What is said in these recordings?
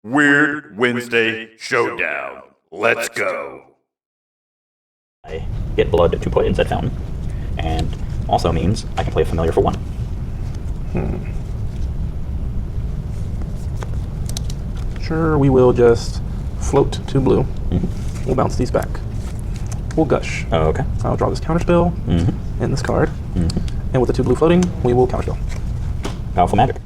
Weird Wednesday Showdown. Let's go. I get blood to put inside fountain, and also means I can play a familiar for 1. Sure, we will just float 2 blue. We'll bounce these back. We'll gush. Oh, okay. I'll draw this counterspell and this card. And with the 2 blue floating, we will counterspell. Powerful magic.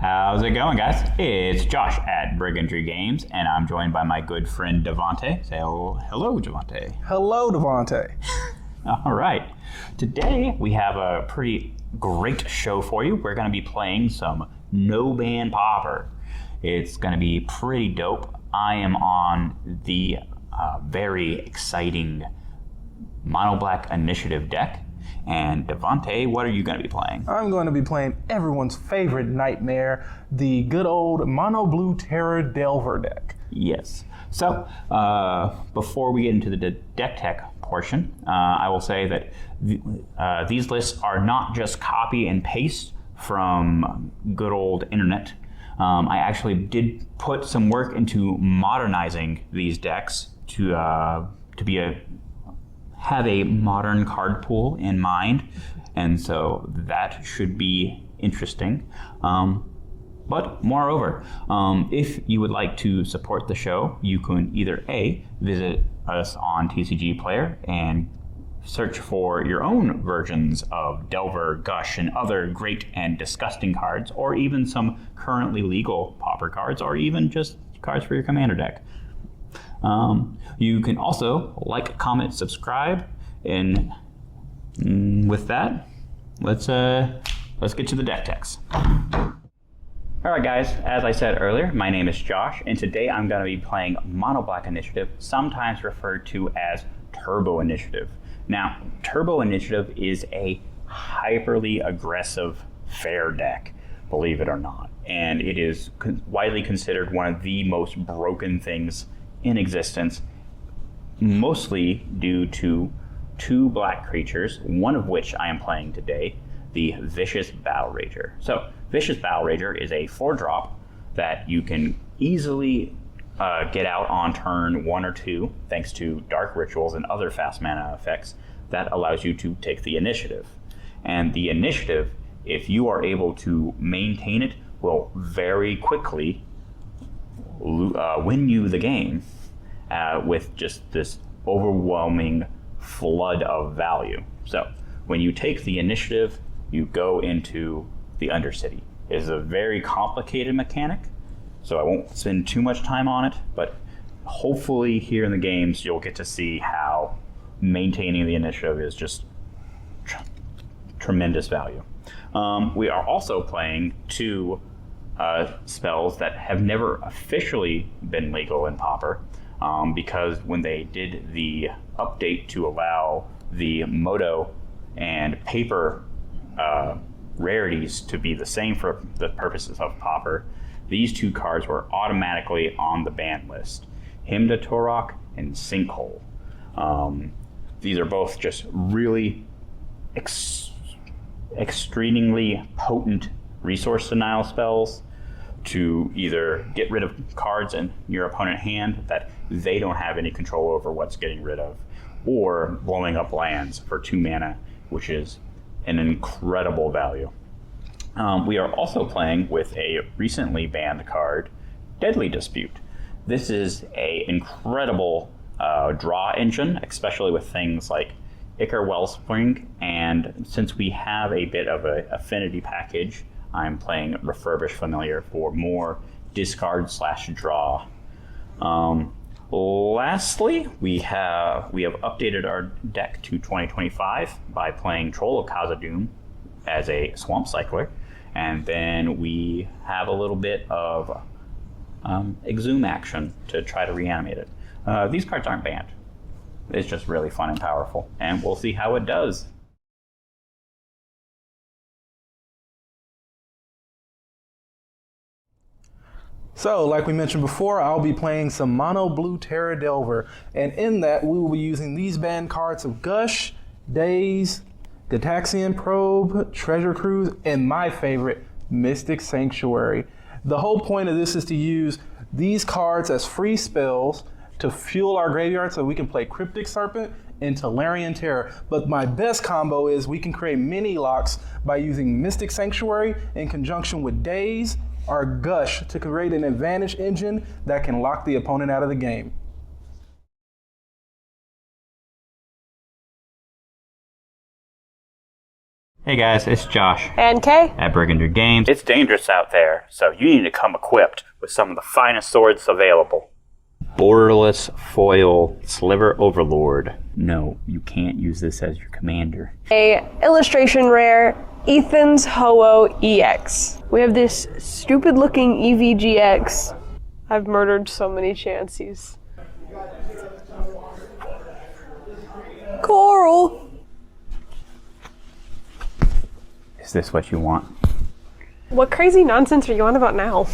How's it going, guys? It's Josh at Brigandry Games, and I'm joined by my good friend Devante. Say hello, Devante. Hello, Devante. All right. Today we have a pretty great show for you. We're going to be playing some No Ban Pauper. It's going to be pretty dope. I am on the very exciting Mono Black Initiative deck. And Devante, what are you going to be playing? I'm going to be playing everyone's favorite nightmare, the good old Mono Blue Terror Delver deck. Yes. So, before we get into the deck tech portion, I will say that these lists are not just copy and paste from good old internet. I actually did put some work into modernizing these decks to have a modern card pool in mind, and so that should be interesting. But moreover, if you would like to support the show, you can either A, visit us on TCG Player and search for your own versions of Delver, Gush, and other great and disgusting cards, or even some currently legal Pauper cards, or even just cards for your commander deck. You can also like, comment, subscribe, and with that, let's get to the deck techs. All right, guys. As I said earlier, my name is Josh, and today I'm going to be playing Mono Black Initiative, sometimes referred to as Turbo Initiative. Now, Turbo Initiative is a hyperly aggressive fair deck, believe it or not, and it is widely considered one of the most broken things in existence, mostly due to 2 black creatures, one of which I am playing today, the Vicious Battle Rager. So, Vicious Battle Rager is a 4-drop that you can easily get out on turn 1 or 2, thanks to Dark Rituals and other fast mana effects that allows you to take the initiative. And the initiative, if you are able to maintain it, will very quickly win you the game with just this overwhelming flood of value. So when you take the initiative, you go into the Undercity. It is a very complicated mechanic, so I won't spend too much time on it, but hopefully here in the games you'll get to see how maintaining the initiative is just tremendous value. We are also playing 2 spells that have never officially been legal in Pauper, because when they did the update to allow the Moto and paper rarities to be the same for the purposes of Pauper, these 2 cards were automatically on the ban list: Hymn to Torok and Sinkhole. These are both just really extremely potent resource denial spells to either get rid of cards in your opponent's hand that they don't have any control over what's getting rid of, or blowing up lands for 2 mana, which is an incredible value. We are also playing with a recently banned card, Deadly Dispute. This is an incredible draw engine, especially with things like Ichor Wellspring, and since we have a bit of an affinity package, I'm playing Refurbished Familiar for more discard/draw. Lastly, we have updated our deck to 2025 by playing Troll of Khazad-dûm as a Swamp Cycler, and then we have a little bit of Exhume action to try to reanimate it. These cards aren't banned. It's just really fun and powerful, and we'll see how it does. So, like we mentioned before, I'll be playing some Mono Blue Terror Delver, and in that we will be using these banned cards of Gush, Daze, Gataxian Probe, Treasure Cruise, and my favorite, Mystic Sanctuary. The whole point of this is to use these cards as free spells to fuel our graveyard so we can play Cryptic Serpent and Tolarian Terror. But my best combo is we can create mini locks by using Mystic Sanctuary in conjunction with Daze or Gush to create an advantage engine that can lock the opponent out of the game. Hey guys, it's Josh And Kay. at Brigandry Games. It's dangerous out there, so you need to come equipped with some of the finest swords available. Borderless Foil Sliver Overlord. No, you can't use this as your commander. A illustration rare, Ethan's Ho-Oh EX. We have this stupid looking EVGX. I've murdered so many Chanseys. Coral! Is this what you want? What crazy nonsense are you on about now?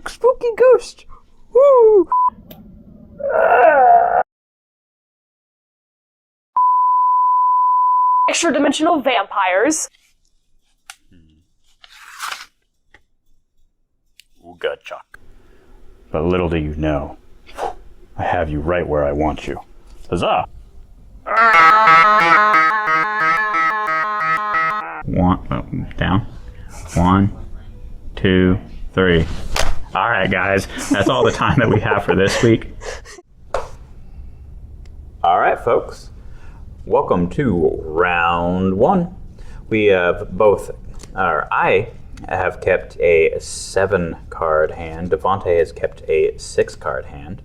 Spooky ghost! Woo! Extra dimensional vampires. Ooga chuck. But little do you know, I have you right where I want you. Huzzah! Down. 1, 2, 3. All right, guys, that's all the time that we have for this week. All right, folks, welcome to round 1. We have I have kept a 7-card hand. Devante has kept a 6-card hand.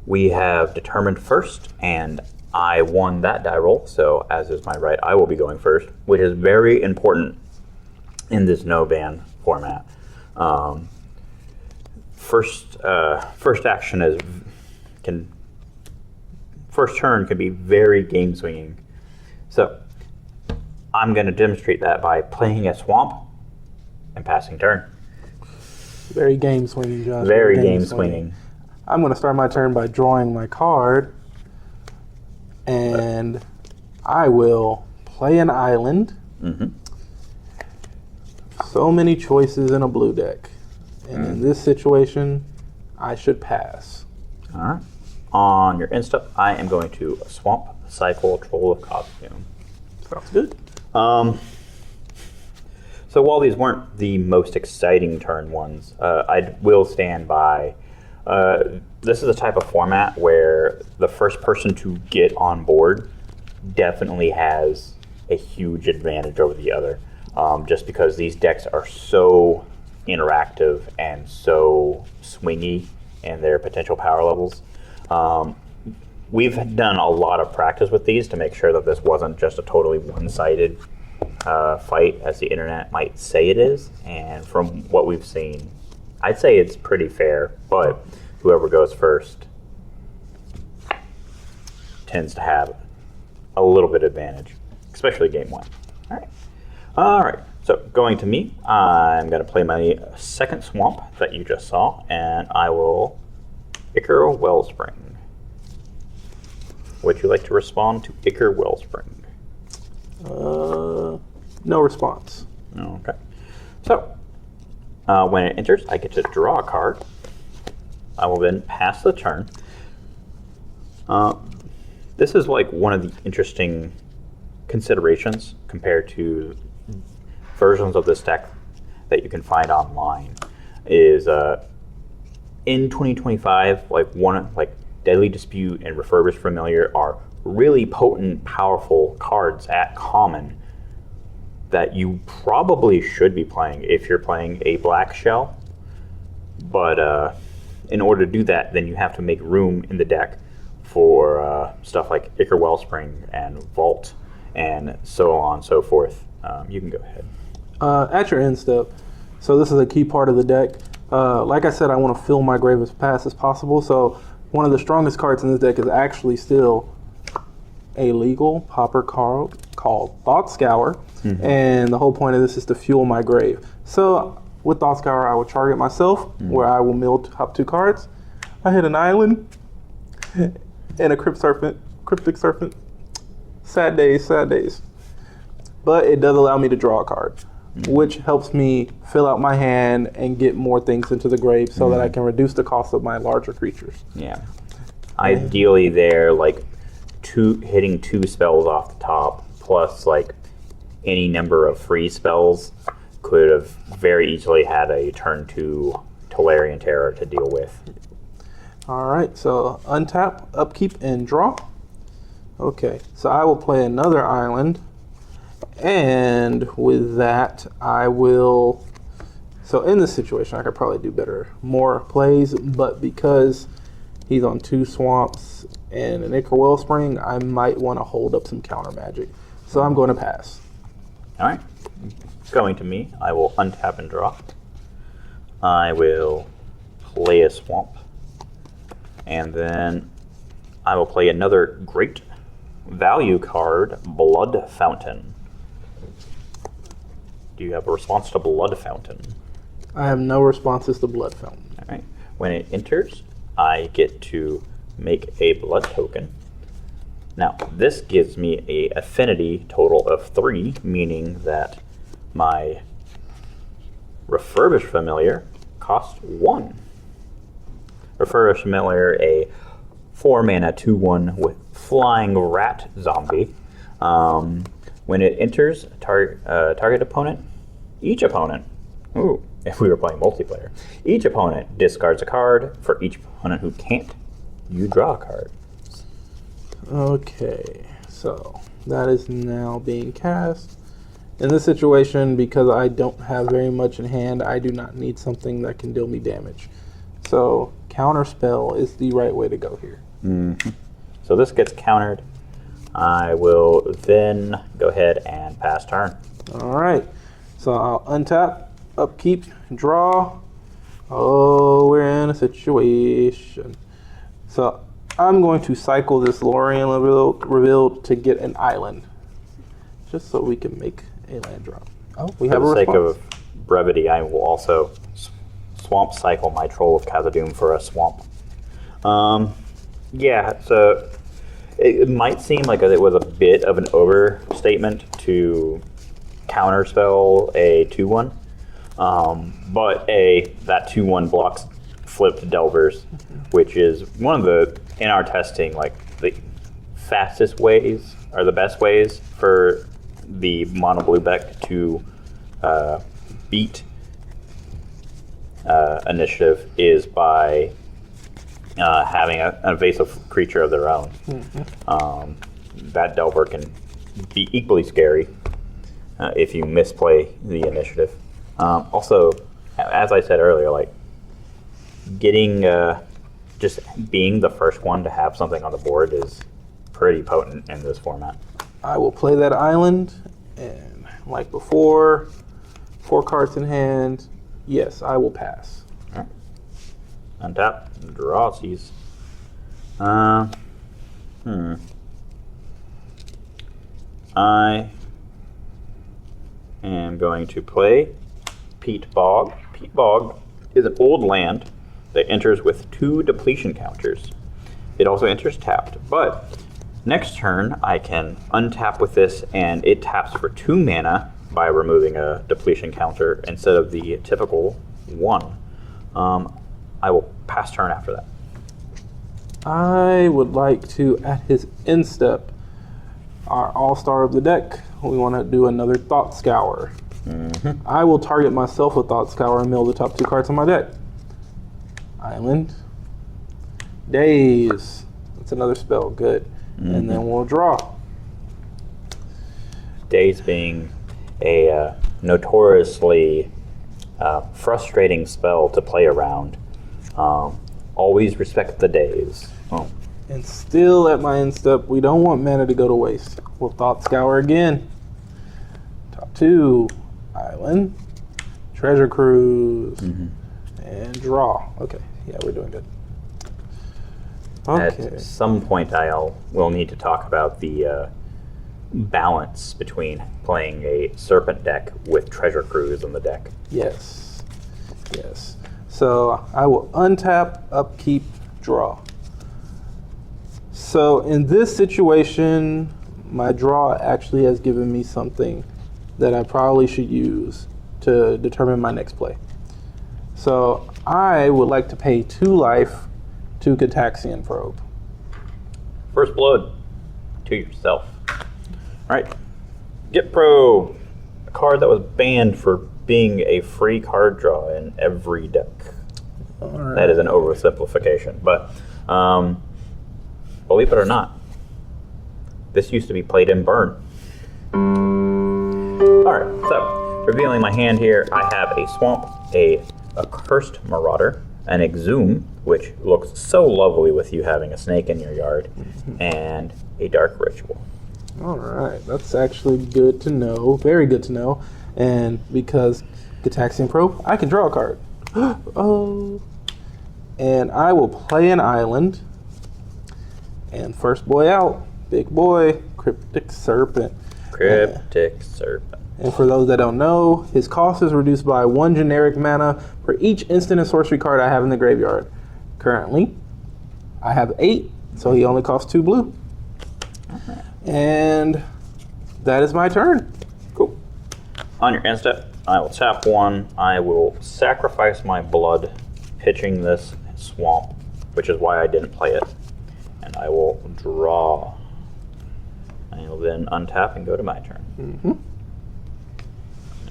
We have determined first, and I won that die roll, so as is my right, I will be going first, which is very important in this no-ban format. First turn can be very game swinging. So I'm going to demonstrate that by playing a swamp and passing turn. Very game swinging, Josh. Very game swinging. I'm going to start my turn by drawing my card, and I will play an island. Mm-hmm. So many choices in a blue deck, and in this situation, I should pass. All right. On your end step, I am going to swamp cycle Troll of Costume. Sounds good. So while these weren't the most exciting turn ones, I will stand by. This is a type of format where the first person to get on board definitely has a huge advantage over the other, just because these decks are so interactive and so swingy in their potential power levels. We've done a lot of practice with these to make sure that this wasn't just a totally one-sided fight, as the internet might say it is. And from what we've seen, I'd say it's pretty fair, but whoever goes first tends to have a little bit of advantage, especially game 1. All right. So going to me, I'm going to play my second swamp that you just saw, and I will Ichor Wellspring. Would you like to respond to Ichor Wellspring? No response. Okay. So when it enters, I get to draw a card. I will then pass the turn. This is like one of the interesting considerations compared to versions of this deck that you can find online. Is in 2025, like Deadly Dispute and Refurbished Familiar are really potent, powerful cards at common that you probably should be playing if you're playing a black shell. But in order to do that, then you have to make room in the deck for stuff like Ichor Wellspring and Vault and so on and so forth. You can go ahead. At your end step, so this is a key part of the deck. Like I said, I want to fill my grave as fast as possible, so one of the strongest cards in this deck is actually still a legal pauper card called Thought Scour, and the whole point of this is to fuel my grave. So with Thought Scour, I will target myself, where I will mill top 2 cards. I hit an island and a Cryptic Serpent. Sad days, sad days. But it does allow me to draw a card. which helps me fill out my hand and get more things into the grave so that I can reduce the cost of my larger creatures. Yeah. Ideally, they're like hitting 2 spells off the top, plus like any number of free spells could have very easily had a turn 2 Tolarian Terror to deal with. All right, so untap, upkeep, and draw. Okay, so I will play another island, and with that, I will. So in this situation, I could probably do more plays, but because he's on 2 swamps and an Ichor Wellspring, I might want to hold up some counter magic. So I'm going to pass. All right. Going to me, I will untap and draw. I will play a swamp. And then I will play another great value card, Blood Fountain. Do you have a response to Blood Fountain? I have no responses to Blood Fountain. All right. When it enters, I get to make a blood token. Now, this gives me a affinity total of 3, meaning that my Refurbished Familiar costs 1. Refurbished Familiar, a 4-mana 2/1 with Flying Rat Zombie. When it enters, target opponent, each opponent, if we were playing multiplayer, each opponent discards a card. For each opponent who can't, you draw a card. Okay, so that is now being cast. In this situation, because I don't have very much in hand, I do not need something that can deal me damage. So counterspell is the right way to go here. Mm-hmm. So this gets countered. I will then go ahead and pass turn. All right, so I'll untap, upkeep, draw. Oh, we're in a situation. So I'm going to cycle this Lorien revealed to get an island, just so we can make a land drop. Oh, we have a response. For the sake of brevity, I will also swamp cycle my Troll of Khazad-dûm for a swamp. Yeah, so it might seem like it was a bit of an overstatement to counterspell a 2/1, but that 2/1 blocks flipped Delvers, which is one of the, in our testing, like the fastest ways or the best ways for the mono blue deck to beat initiative is by having an evasive creature of their own. That Delver can be equally scary if you misplay the initiative. Also, as I said earlier, like getting just being the first one to have something on the board is pretty potent in this format. I will play that island, and like before, 4 cards in hand. Yes, I will pass. All right. Untap, draw, seize. I am going to play Peat Bog. Peat Bog is an old land that enters with 2 depletion counters. It also enters tapped, but next turn I can untap with this, and it taps for 2 mana by removing a depletion counter instead of the typical 1. I will pass turn after that. I would like to, at his end step, our all-star of the deck, we want to do another Thought Scour. I will target myself with Thought Scour and mill the top 2 cards on my deck. Island. Daze. That's another spell. Good. And then we'll draw. Daze being a notoriously frustrating spell to play around. Always respect the days. And still at my end step, we don't want mana to go to waste. We'll Thought Scour again. Top 2. Island. Treasure Cruise. And draw. Okay. Yeah, we're doing good. Okay. At some point, we'll need to talk about the balance between playing a Serpent deck with Treasure Cruise in the deck. Yes. Yes. So I will untap, upkeep, draw. So in this situation, my draw actually has given me something that I probably should use to determine my next play. So I would like to pay 2 life to Gataxian Probe. First blood to yourself. Alright. Get Probe. A card that was banned for being a free card draw in every deck. Right. That is an oversimplification, but believe it or not, this used to be played in Burn. Alright, so revealing my hand here, I have a Swamp, a Cursed Marauder, an Exhume, which looks so lovely with you having a snake in your yard, and a Dark Ritual. All right, that's actually good to know, very good to know. And because Gataxian Probe, I can draw a card. Oh. And I will play an island. And first boy out, big boy, Cryptic Serpent. Cryptic Serpent. And for those that don't know, his cost is reduced by 1 generic mana for each instant and sorcery card I have in the graveyard. Currently, I have 8, so he only costs 2 blue. And that is my turn. Cool. On your end step, I will tap 1. I will sacrifice my blood, pitching this swamp, which is why I didn't play it. And I will draw. I will then untap and go to my turn. Mm-hmm.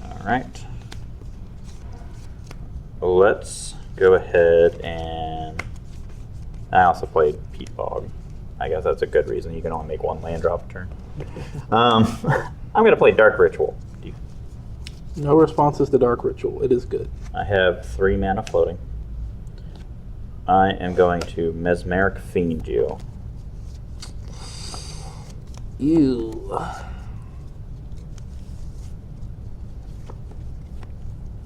All right. Let's go ahead and I also played Peat Bog. I guess that's a good reason. You can only make 1 land drop a turn. I'm going to play Dark Ritual. No responses to Dark Ritual. It is good. I have 3 mana floating. I am going to Mesmeric Fiend you. Ew.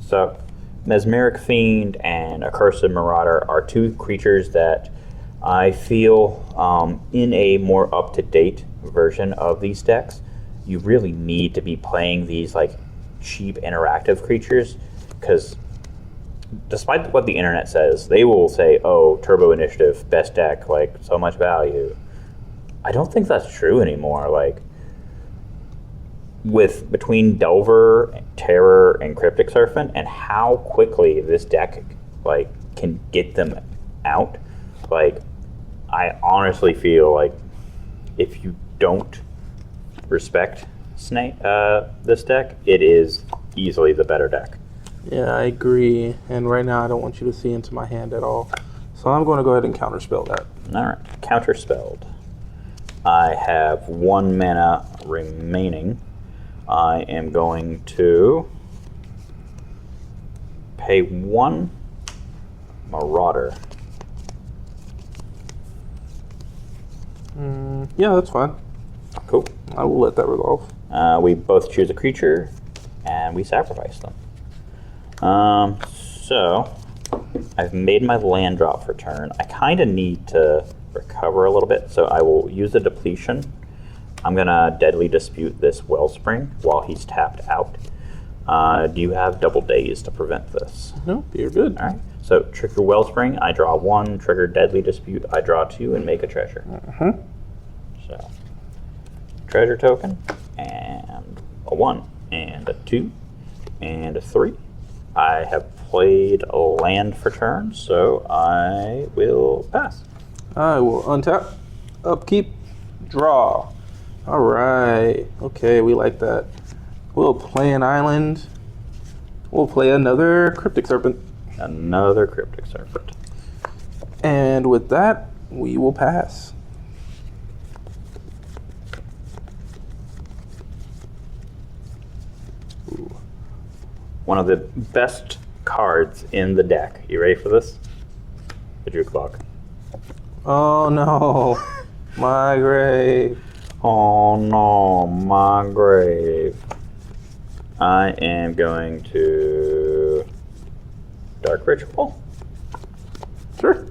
So, Mesmeric Fiend and Accursed Marauder are 2 creatures that I feel in a more up-to-date version of these decks, you really need to be playing these like cheap interactive creatures, because despite what the internet says, they will say, oh, Turbo Initiative, best deck, like so much value. I don't think that's true anymore. Like, with between Delver, Terror, and Cryptic Serpent, and how quickly this deck like can get them out, like I honestly feel like if you don't respect this deck, it is easily the better deck. Yeah, I agree. And right now I don't want you to see into my hand at all. So I'm going to go ahead and counterspell that. Alright, counterspelled. I have 1 mana remaining. I am going to pay 1 Marauder. Yeah, that's fine. Cool. I will let that resolve. We both choose a creature, and we sacrifice them. So, I've made my land drop for turn. I kind of need to recover a little bit, so I will use the depletion. I'm going to Deadly Dispute this Wellspring while he's tapped out. Do you have double days to prevent this? No, you're good. All right. So, trigger Wellspring, I draw 1. Trigger Deadly Dispute, I draw 2 and make a treasure. So, treasure token, and a 1, and a 2, and a 3. I have played a land for turn, so I will pass. I will untap, upkeep, draw. All right. Okay, we like that. We'll play an island. We'll play another Cryptic Serpent. Another Cryptic Serpent. And with that, we will pass. Ooh. One of the best cards in the deck. You ready for this? The Jukebox. Oh no, my grave. Oh no, my grave. I am going to Dark Ritual. Sure.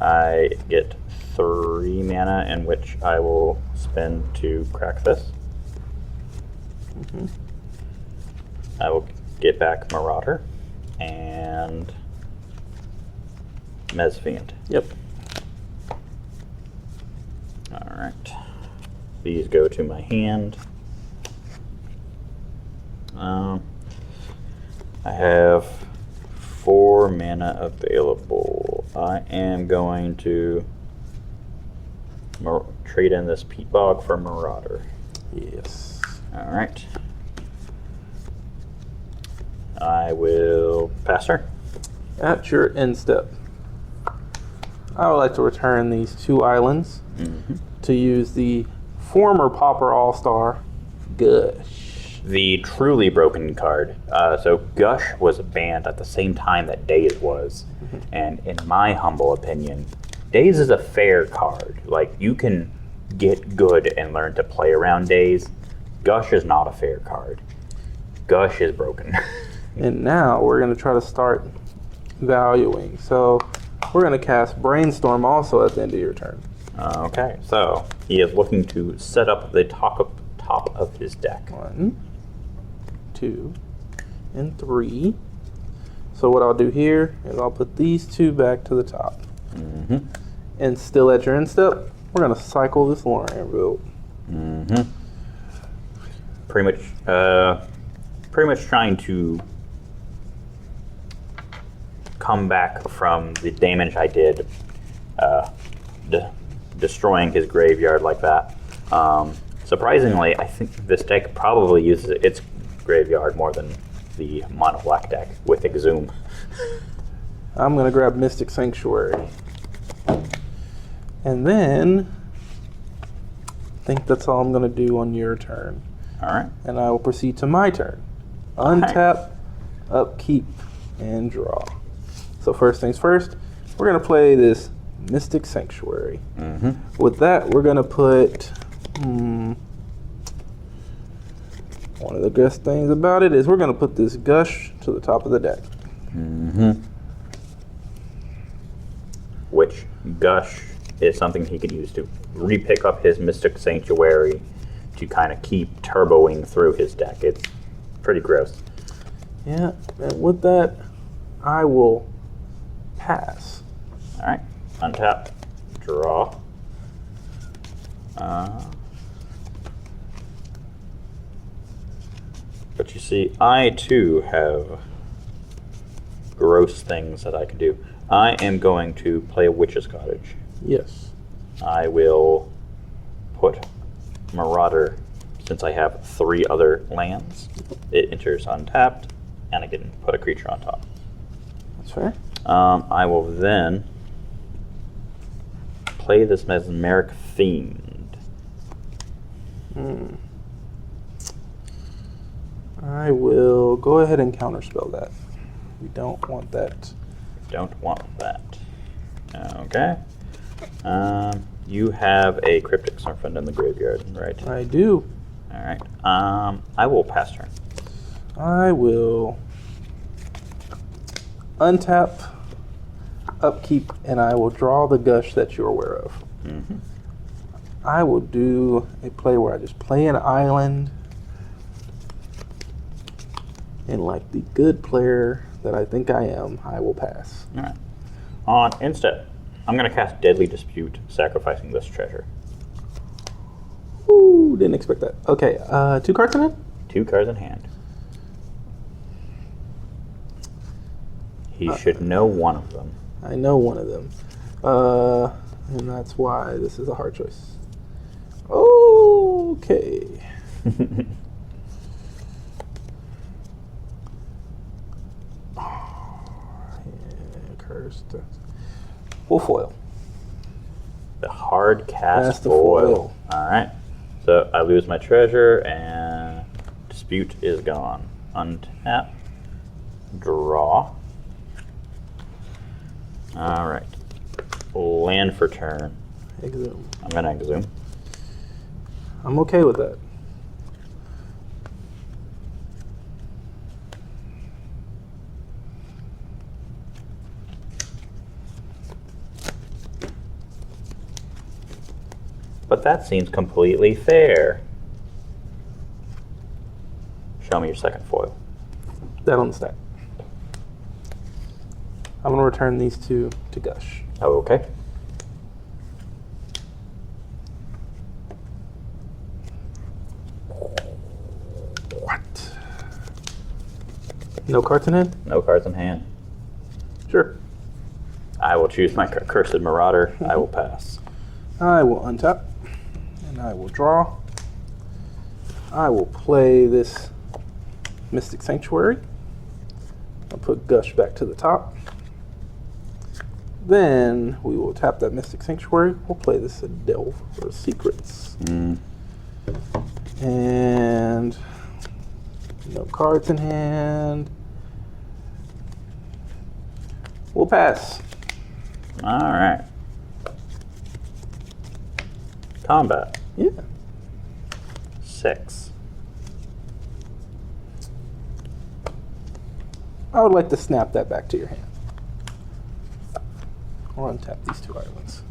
I get 3 mana, in which I will spend to crack this. I will get back Marauder and Mesfiend. Yep. Alright. These go to my hand. I have 4 mana available. I am going to trade in this peat bog for Marauder. Yes. All right. I will pass her. At your end step, I would like to return these 2 islands to use the former Pauper All-Star, Gush. The truly broken card. So Gush was banned at the same time that Daze was. And in my humble opinion, Daze is a fair card. Like, you can get good and learn to play around Daze. Gush is not a fair card. Gush is broken. And now we're going to try to start valuing. So we're going to cast Brainstorm also at the end of your turn. Okay, so he is looking to set up the top of his deck. 1, 2, and 3. So what I'll do here is I'll put these 2 back to the top. And still at your end step, we're going to cycle this Lorien build. Pretty much trying to come back from the damage I did, destroying his graveyard like that. Surprisingly, I think this deck probably uses its graveyard more than the mono black deck with Exhume. I'm going to grab Mystic Sanctuary. And then I think that's all I'm going to do on your turn. All right. And I will proceed to my turn. Untap, upkeep, and draw. So first things first, we're going to play this Mystic Sanctuary. With that, we're going to put... one of the best things about it is we're going to put this Gush to the top of the deck. Which Gush is something he could use to re-pick up his Mystic Sanctuary to kind of keep turboing through his deck. It's pretty gross. Yeah, and with that, I will pass. All right, untap, draw. But you see, I too have gross things that I can do. I am going to play a Witch's Cottage. Yes. I will put Marauder, since I have 3 other lands. It enters untapped, and I can put a creature on top. That's fair. I will then play this Mesmeric Fiend. I will go ahead and counterspell that. We don't want that. Don't want that. Okay. You have a Cryptic Serpent in the graveyard, right? I do. All right. I will pass turn. I will untap, upkeep, and I will draw the Gush that you're aware of. I will do a play where I just play an island, and like the good player that I think I am, I will pass. All right. On instead, I'm going to cast Deadly Dispute, sacrificing this treasure. Ooh, didn't expect that. Okay, 2 cards in hand? 2 cards in hand. He should know one of them. I know one of them. And that's why this is a hard choice. Okay. Cursed. Full foil. The hard cast Cast the foil. foil. All right. So I lose my treasure, and Dispute is gone. Untap. Draw. All right. Land for turn. Exhume. I'm going to Exhume. I'm okay with that. But that seems completely fair. Show me your second foil. That on the stack. I'm going to return these 2 to Gush. Oh, okay. What? No cards in hand? No cards in hand. Sure. I will choose my Cursed Marauder. I will pass. I will untap, and I will draw. I will play this Mystic Sanctuary. I'll put Gush back to the top. Then we will tap that Mystic Sanctuary. We'll play this Delve for Secrets. And no cards in hand. We'll pass. All right. Combat. Yeah. 6. I would like to snap that back to your hand. Or untap these 2 islands.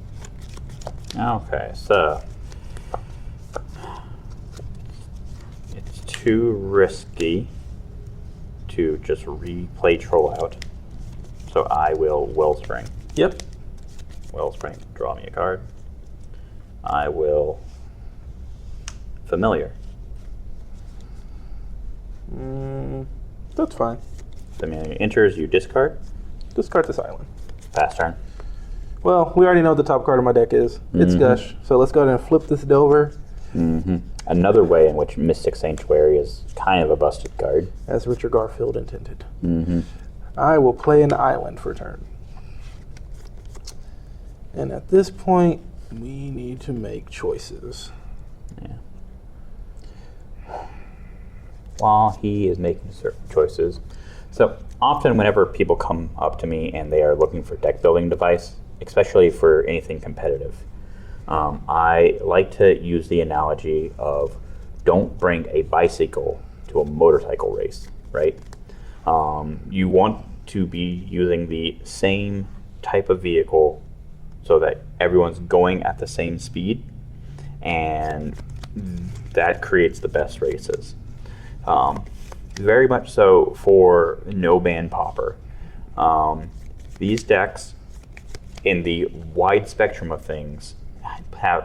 Okay, so it's too risky to just replay Troll out. So I will Wellspring. Yep. Wellspring, draw me a card. I will Familiar. That's fine. Familiar enters, you discard. Discard this island. Pass turn. Well, we already know what the top card of my deck is. It's Gush. So let's go ahead and flip this Delver. Another way in which Mystic Sanctuary is kind of a busted card. As Richard Garfield intended. I will play an island for turn. And at this point, we need to make choices. Yeah. While he is making certain choices. So often whenever people come up to me and they are looking for deck building advice, especially for anything competitive, I like to use the analogy of don't bring a bicycle to a motorcycle race, right? You want to be using the same type of vehicle so that everyone's going at the same speed, and that creates the best races. Very much so for no Ban Pauper. These decks, in the wide spectrum of things,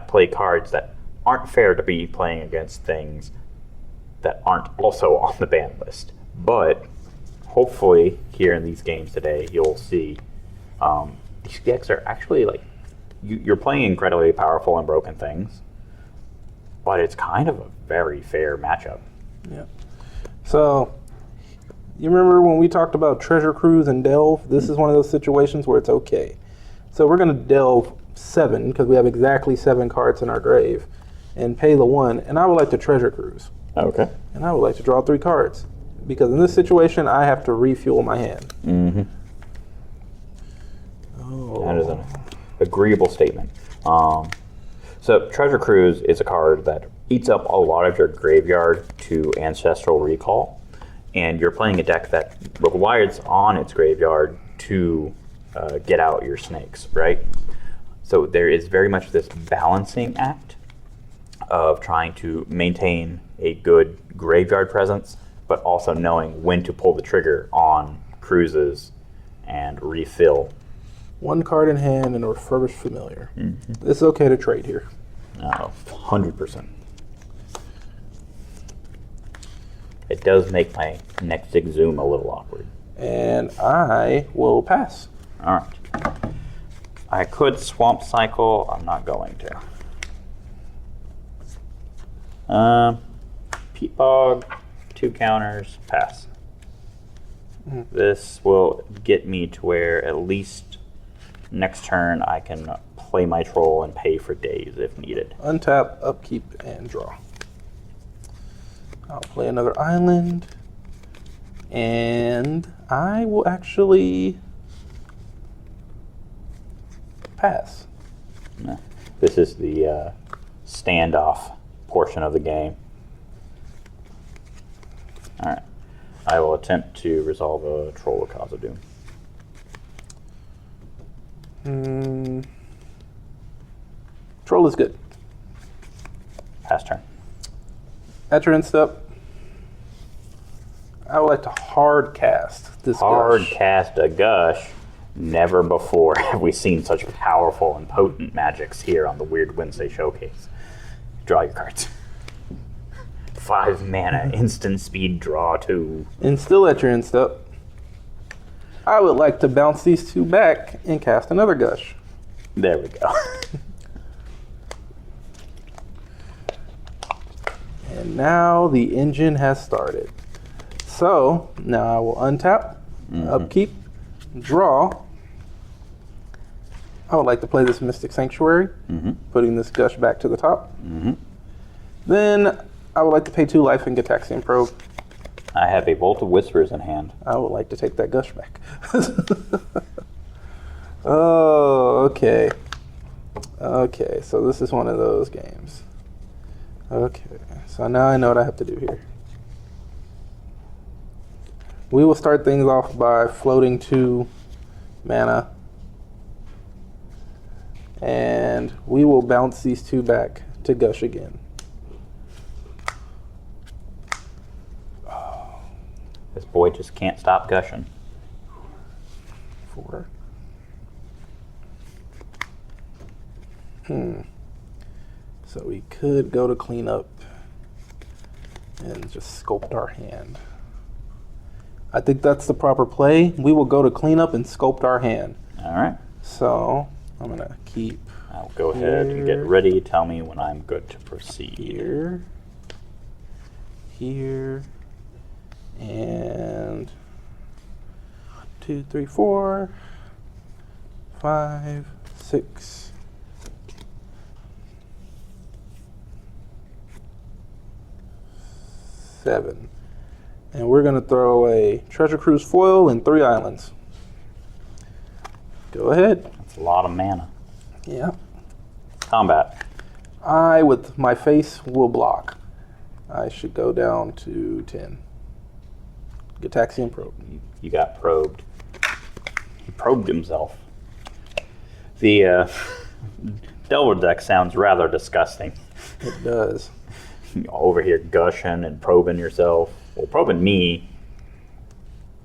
play cards that aren't fair to be playing against things that aren't also on the ban list. But hopefully here in these games today, you'll see these decks are actually like, you're playing incredibly powerful and broken things, but it's kind of a very fair matchup. Yeah. So, you remember when we talked about Treasure Cruise and Delve? This is one of those situations where it's okay. So we're going to Delve 7, because we have exactly 7 cards in our grave, and pay the 1, and I would like to Treasure Cruise. Okay. And I would like to draw 3 cards, because in this situation, I have to refuel my hand. That is an agreeable statement. So Treasure Cruise is a card that eats up a lot of your graveyard to Ancestral Recall, and you're playing a deck that requires on its graveyard to get out your snakes, right? So there is very much this balancing act of trying to maintain a good graveyard presence, but also knowing when to pull the trigger on cruises and refill. 1 card in hand and a Refurbished Familiar. It's okay to trade here. 100%. It does make my next Zoom a little awkward. And I will pass. All right. I could Swamp Cycle. I'm not going to. Peat Bog, 2 counters, pass. This will get me to where at least next turn I can play my troll and pay for days if needed. Untap, upkeep, and draw. I'll play another island. And I will actually pass. This is the standoff portion of the game. All right. I will attempt to resolve a Troll of Cause of Doom. Troll is good. Pass turn. At your end step, I would like to hard cast this Hard Gush. cast a Gush. Never before have we seen such powerful and potent magics here on the Weird Wednesday Showcase. Draw your cards. 5 mana, instant speed, draw 2. And still at your end step, I would like to bounce these 2 back and cast another Gush. There we go. And now the engine has started. So now I will untap, upkeep, draw. I would like to play this Mystic Sanctuary, putting this Gush back to the top. Then I would like to pay 2 life and Gataxian Probe. I have a Bolt of Whispers in hand. I would like to take that Gush back. Oh, okay. Okay, so this is one of those games. Okay, so now I know what I have to do here. We will start things off by floating 2 mana. And we will bounce these 2 back to Gush again. This boy just can't stop gushing. 4. So we could go to clean up and just sculpt our hand. I think that's the proper play. We will go to clean up and sculpt our hand. All right. So I'm gonna keep I'll go ahead and get ready. Tell me when I'm good to proceed. here, here, and 2, 3, 4, 5, 6. 7. And we're going to throw a Treasure Cruise foil and 3 islands. Go ahead. That's a lot of mana. Yeah. Combat. I, with my face, will block. I should go down to 10. Gataxian Probe. You got probed. He probed himself. The Delver deck sounds rather disgusting. It does. Over here gushing and probing yourself. Well, probing me.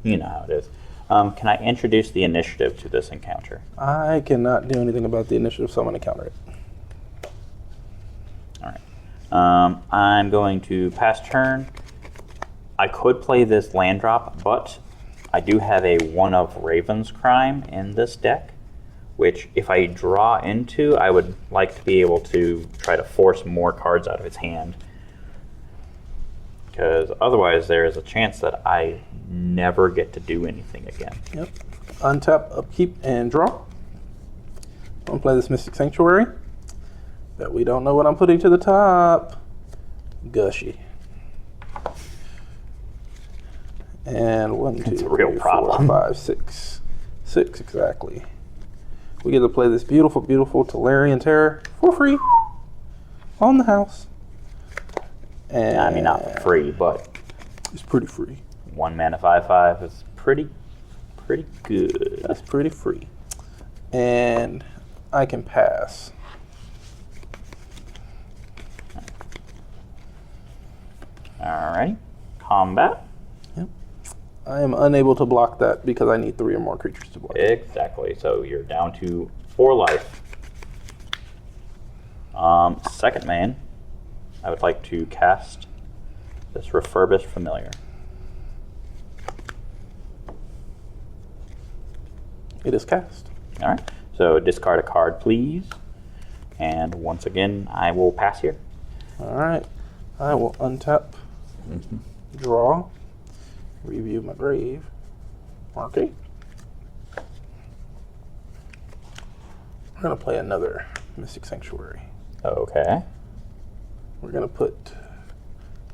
You know how it is. Can I introduce the initiative to this encounter? I cannot do anything about the initiative, so I'm going to counter it. All right. I'm going to pass turn. I could play this land drop, but I do have a one of Raven's Crime in this deck, which if I draw into, I would like to be able to try to force more cards out of its hand. Because otherwise there is a chance that I never get to do anything again. Yep. Untap, upkeep, and draw. I'm going to play this Mystic Sanctuary. But we don't know what I'm putting to the top. Gushy. And 1, 2, It's a real 3, problem. 4, 5, 6. 6 exactly. We get to play this beautiful, beautiful Tolarian Terror for free on the house. And I mean, not free, but it's pretty free. 1 mana 5/5 is pretty good. That's pretty free. And I can pass. Alrighty. Combat. Yep. I am unable to block that because I need 3 or more creatures to block it. Exactly. So you're down to 4 life. Second main, I would like to cast this Refurbished Familiar. It is cast. All right. So discard a card, please. And once again, I will pass here. All right. I will untap, draw, review my grave. Okay. We're going to play another Mystic Sanctuary. Okay. We're going to put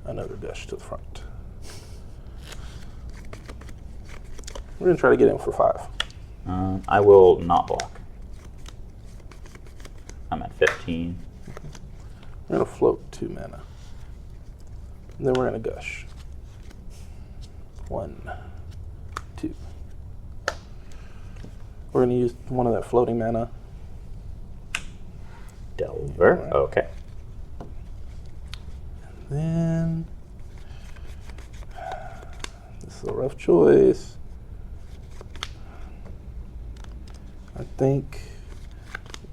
another Gush to the front. We're going to try to get in for 5. I will not block. I'm at 15. We're going to float 2 mana. And then we're going to Gush. 1, 2. We're going to use one of that floating mana. Delver. Right. Okay. Then this is a rough choice. I think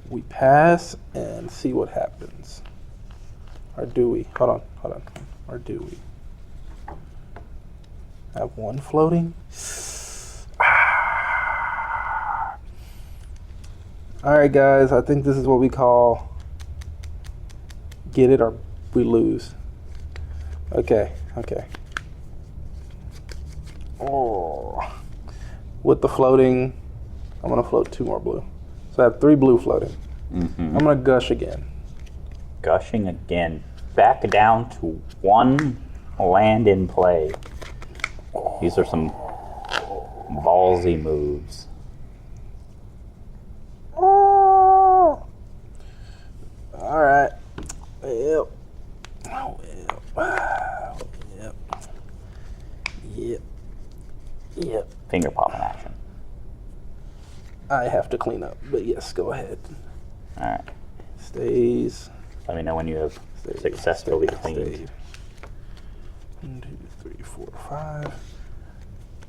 we pass and see what happens. Or do we? Hold on. Or do we? Have one floating? Alright guys, I think this is what we call get it or we lose. Okay. Oh. With the floating, I'm gonna float 2 more blue. So I have 3 blue floating. I'm gonna gush again. Gushing again. Back down to 1 land in play. These are some ballsy moves. Alright. Yep. Finger popping action. I have to clean up, but yes, go ahead. Alright. Stays. Let me know when you have successfully cleaned. Stayed. 1, 2, 3, 4, 5,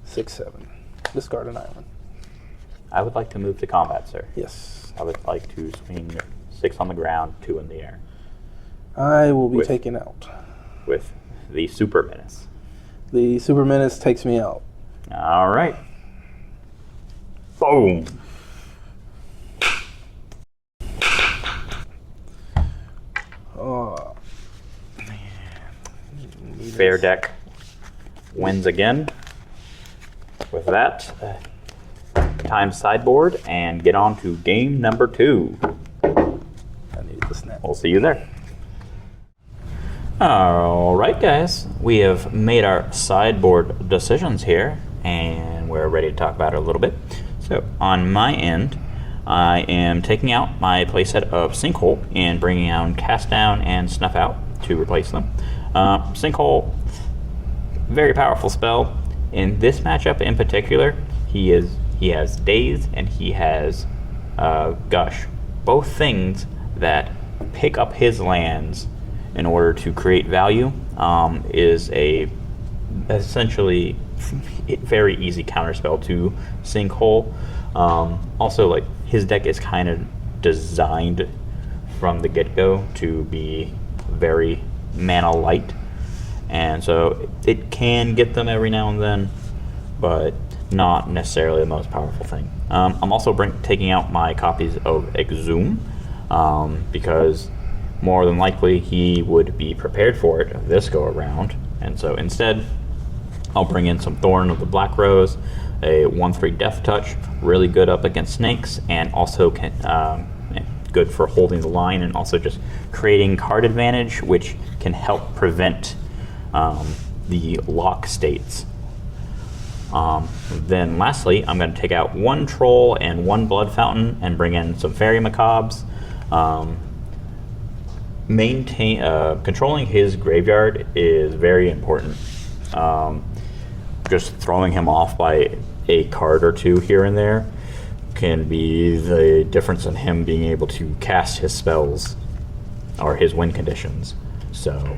6, 7. Discard an island. I would like to move to combat, sir. Yes. I would like to swing 6 on the ground, 2 in the air. I will be taken out. With the Super Menace. The Super Menace takes me out. All right. Boom. Oh. Fair deck wins again. With that, time sideboard and get on to game number 2. I need the snap. We'll see you there. All right, guys. We have made our sideboard decisions here, and we're ready to talk about it a little bit. So, on my end, I am taking out my playset of Sinkhole and bringing out Cast Down and Snuff Out to replace them. Sinkhole, very powerful spell. In this matchup in particular, he has Daze and he has Gush. Both things that pick up his lands in order to create value is a essentially very easy counterspell to Sinkhole. Also, like, his deck is kind of designed from the get-go to be very mana light, and so it can get them every now and then, but not necessarily the most powerful thing. I'm also taking out my copies of Exhume because more than likely he would be prepared for it this go around, and so instead I'll bring in some Thorn of the Black Rose, a 1/3 Death Touch, really good up against snakes, and also good for holding the line and also just creating card advantage, which can help prevent the lock states. Then lastly, I'm going to take out 1 Troll and 1 Blood Fountain and bring in some Fairy Macabres. Controlling his graveyard is very important. Just throwing him off by a card or 2 here and there can be the difference in him being able to cast his spells or his win conditions. So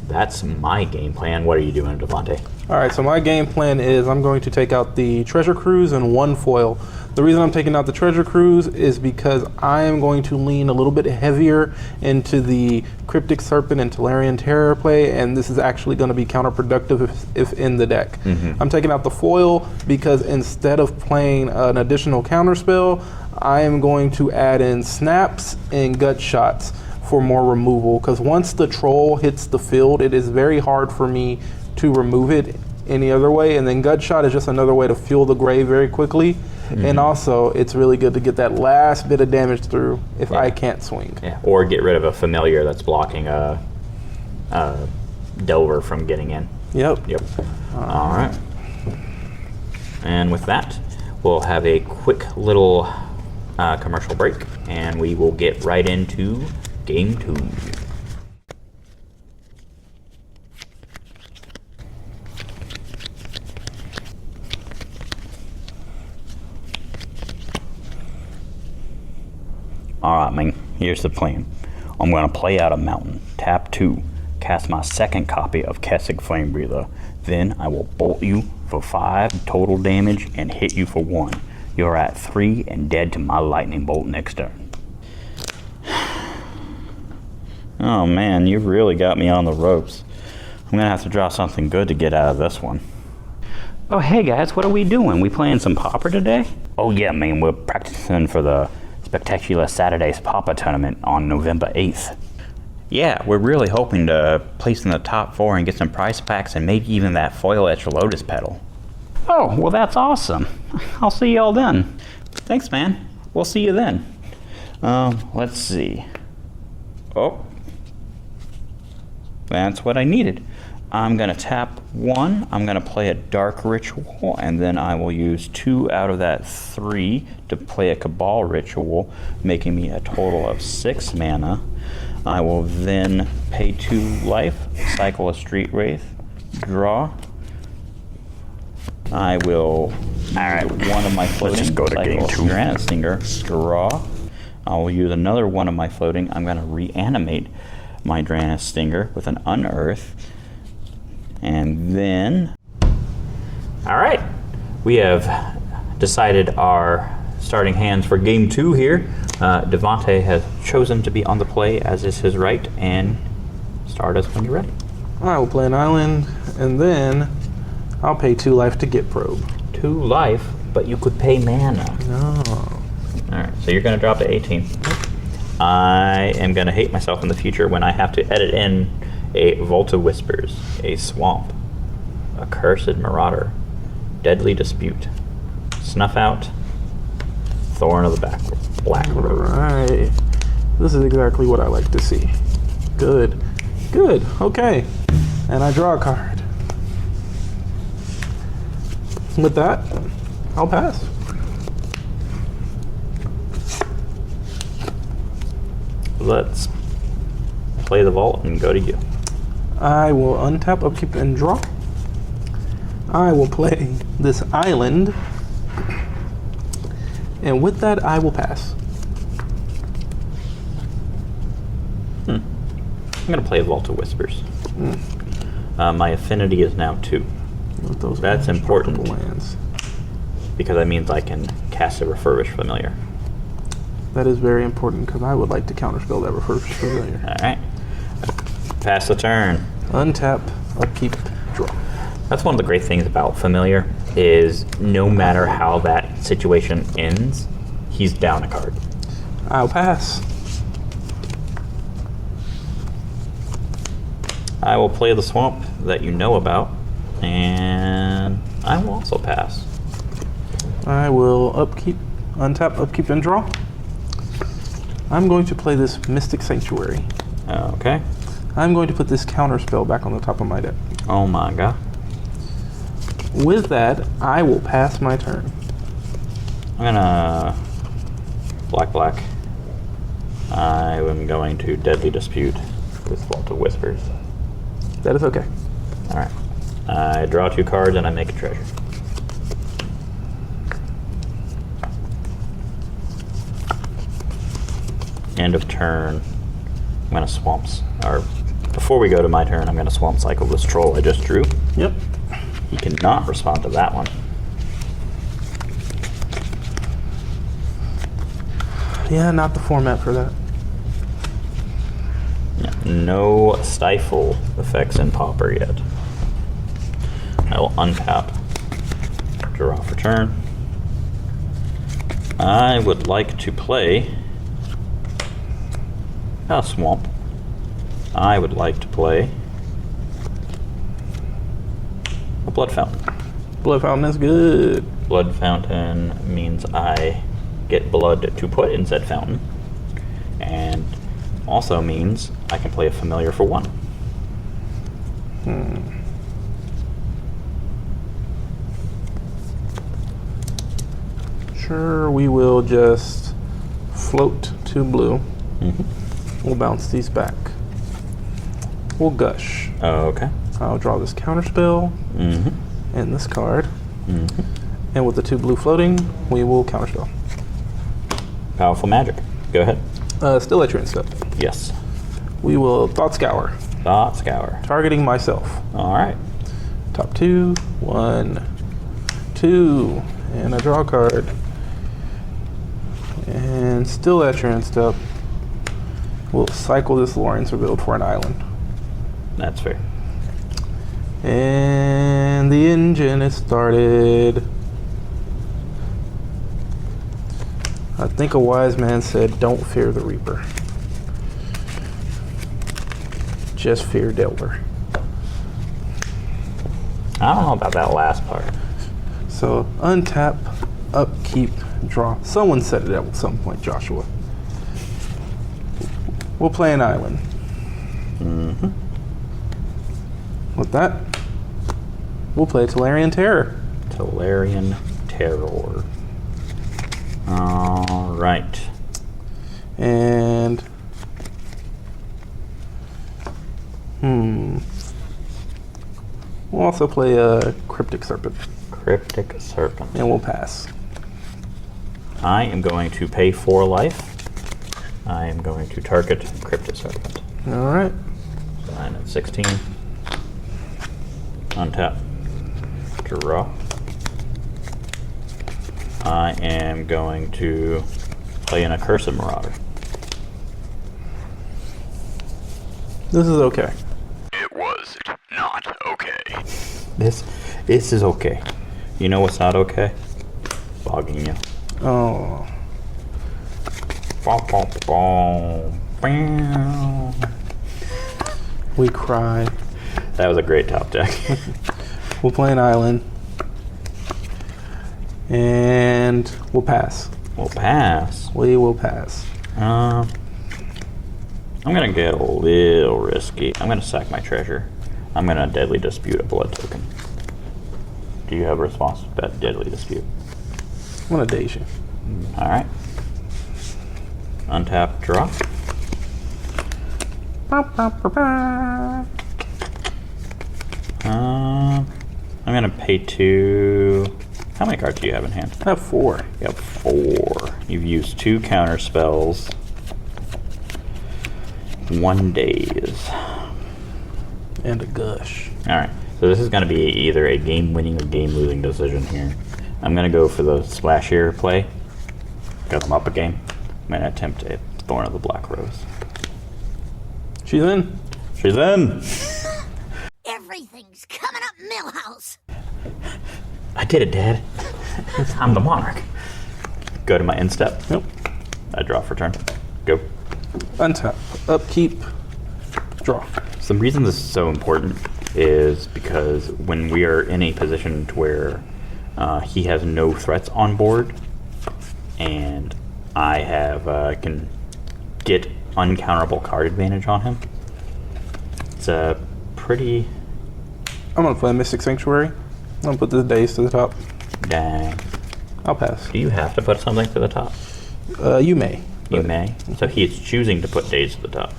that's my game plan. What are you doing, Devante? All right, so my game plan is I'm going to take out the Treasure Cruise and 1 foil. The reason I'm taking out the Treasure Cruise is because I am going to lean a little bit heavier into the Cryptic Serpent and Tolarian Terror play, and this is actually going to be counterproductive if in the deck. I'm taking out the foil because instead of playing an additional counterspell, I am going to add in Snaps and Gut Shots for more removal, because once the Troll hits the field, it is very hard for me to remove it any other way, and then Gut Shot is just another way to fuel the grave very quickly. And also, it's really good to get that last bit of damage through if I can't swing. Yeah, or get rid of a familiar that's blocking a Delver from getting in. Yep. All right. And with that, we'll have a quick little commercial break, and we will get right into Game 2. Alright, man, here's the plan. I'm going to play out a mountain, tap 2, cast my second copy of Kessig Flamebreather. Then I will bolt you for 5 total damage and hit you for 1. You're at 3 and dead to my lightning bolt next turn. Oh man, you've really got me on the ropes. gonna have to draw something good to get out of this one. Oh, hey guys, what are we doing? We playing some Pauper today? Oh yeah, man, we're practicing for the Spectacular Saturdays Pauper tournament on November 8th. Yeah, we're really hoping to place in the top 4 and get some prize packs and maybe even that foil etched Lotus Petal. Oh, well that's awesome. I'll see y'all then. Thanks, man. We'll see you then. Let's see. Oh. That's what I needed. I'm gonna tap 1, I'm gonna play a Dark Ritual, and then I will use 2 out of that 3 to play a Cabal Ritual, making me a total of 6 mana. I will then pay 2 life, cycle a Street Wraith, draw. I will one of my floating, just go to cycle game a 2. Granite Stinger, draw. I will use another one of my floating. I'm gonna reanimate my Granite Stinger with an Unearth. And then, all right, we have decided our starting hands for game 2 here. Devante has chosen to be on the play, as is his right, and start us when you're ready. I will play an island, and then I'll pay 2 life to get probe. 2 life, but you could pay mana. No. All right, so you're gonna drop to 18. I am gonna hate myself in the future when I have to edit in a Vault of Whispers, a Swamp, a Cursed Marauder, Deadly Dispute, Snuff Out, Thorn of the Black Road. Alright. This is exactly what I like to see. Good. Good. Okay. And I draw a card. With that, I'll pass. Let's play the Vault and go to you. I will untap, upkeep, and draw. I will play this island. And with that, I will pass. I'm gonna play Vault of Whispers. My affinity is now 2. With those That's important. lands. Because that means I can cast a Refurbished Familiar. That is very important because I would like to counterspell that Refurbished Familiar. Alright. Pass the turn. Untap, upkeep, draw. That's one of the great things about Familiar, is no matter how that situation ends, he's down a card. I'll pass. I will play the Swamp that you know about, and I will also pass. I will upkeep, untap, upkeep, and draw. I'm going to play this Mystic Sanctuary. Okay. I'm going to put this counter spell back on the top of my deck. Oh my god. With that, I will pass my turn. I'm gonna black. I am going to Deadly Dispute with Vault of Whispers. That is okay. Alright. I draw 2 cards and I make a treasure. End of turn. I'm gonna before we go to my turn, I'm gonna Swamp Cycle this troll I just drew. Yep. He cannot respond to that one. Yeah, not the format for that. Yeah, no Stifle effects in Pauper yet. I will untap, draw for turn. I would like to play a Swamp. I would like to play a Blood Fountain. Blood Fountain is good. Blood Fountain means I get blood to put in said fountain, and also means I can play a familiar for 1. Sure, we will just float 2 blue. We'll bounce these back. We'll gush. Okay. I'll draw this counter spell and this card. And with the 2 blue floating, we will counterspell. Powerful magic. Go ahead. Still at your end step. Yes. We will Thought Scour, Thought Scour. targeting myself. All right. Top 2, 1, 2, and I draw a card. And still at your end step, we'll cycle this Lorion's Revealed for an island. That's fair. And the engine is started. I think a wise man said, don't fear the Reaper. Just fear Delver. I don't know about that last part. So untap, upkeep, draw. Someone said it at some point, Joshua. We'll play an island. Mm-hmm. With that, we'll play Tolarian Terror. Tolarian Terror. All right. And we'll also play a Cryptic Serpent. Cryptic Serpent. And we'll pass. I am going to pay 4 life. I am going to target Cryptic Serpent. All right. So I'm at 16. Untap. Draw. I am going to play an Accursed Marauder. This is okay. It was not okay. This is okay. You know what's not okay? Bogging you. Oh. We cry. That was a great top deck. We'll play an island. And we'll pass. We'll pass. We will pass. I'm gonna get a little risky. I'm gonna sack my treasure. I'm gonna Deadly Dispute a blood token. Do you have a response to that Deadly Dispute? I'm gonna daze you. All right. Untap, draw. I'm gonna pay 2. How many cards do you have in hand? I have 4. You have 4. You've used 2 counter spells. 1 daze. And a gush. All right. So this is going to be either a game-winning or game-losing decision here. I'm going to go for the splashier play. Got them up a game. I'm going to attempt a Thorn of the Black Rose. She's in. She's in. Everything's coming up Millhouse. I did it, Dad. I'm the monarch. Go to my end step. Nope. I draw for turn. Go. Untap. Upkeep. Draw. So the reason this is so important is because when we are in a position to where he has no threats on board, and I have can get uncounterable card advantage on him, it's a pretty... I'm gonna play Mystic Sanctuary. I'm gonna put the daze to the top. Dang. I'll pass. Do you have to put something to the top? You may. You may. So he's choosing to put days to the top.